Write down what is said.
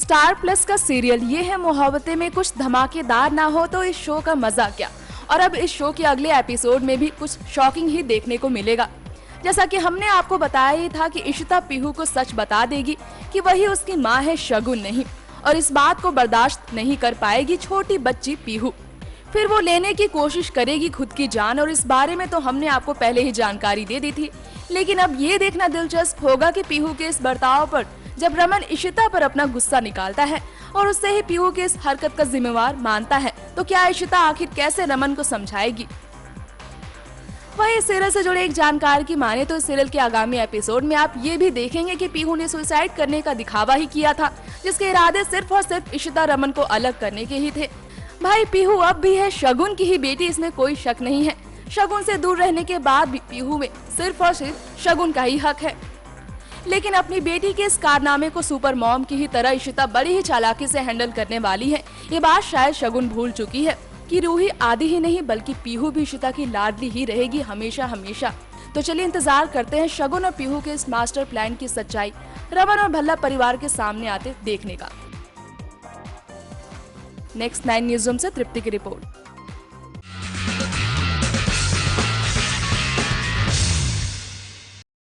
Star plus का serial ये है मोहब्बतें में कुछ धमाकेदार ना हो तो इस शो का मजा क्या। और अब इस शो के अगले एपिसोड में भी कुछ शॉकिंग ही देखने को मिलेगा। जैसा कि हमने आपको बताया ही था कि इशिता पीहू को सच बता देगी कि वही उसकी माँ है, शगुन नहीं, और इस बात को बर्दाश्त नहीं कर पाएगी छोटी बच्ची पीहू। फिर वो लेने की कोशिश करेगी खुद की जान, और इस बारे में तो हमने आपको पहले ही जानकारी दे दी थी। लेकिन अब ये देखना दिलचस्प होगा कि पीहू के इस बर्ताव पर जब रमन इशिता पर अपना गुस्सा निकालता है और उससे ही पीहू के इस हरकत का जिम्मेवार मानता है, तो क्या इशिता आखिर कैसे रमन को समझाएगी। वहीं इस सीरियल से जुड़े एक जानकार की माने तो इस सीरियल के आगामी एपिसोड में आप ये भी देखेंगे कि पीहू ने सुसाइड करने का दिखावा ही किया था, जिसके इरादे सिर्फ और सिर्फ इशिता रमन को अलग करने के ही थे। भाई पीहू अब भी है शगुन की ही बेटी, इसमें कोई शक नहीं है। शगुन से दूर रहने के बाद भी पीहू में सिर्फ और सिर्फ शगुन का ही हक है। लेकिन अपनी बेटी के इस कारनामे को सुपर मॉम की ही तरह इशिता बड़ी ही चालाकी से हैंडल करने वाली है। ये बात शायद शगुन भूल चुकी है कि रूही आदि ही नहीं बल्कि पीहू भी इशिता की लाडली ही रहेगी हमेशा हमेशा। तो चलिए इंतजार करते हैं शगुन और पीहू के इस मास्टर प्लान की सच्चाई रमन और भल्ला परिवार के सामने आते देखने का। नेक्स्ट 9 न्यूज़ रूम से तृप्ति की रिपोर्ट।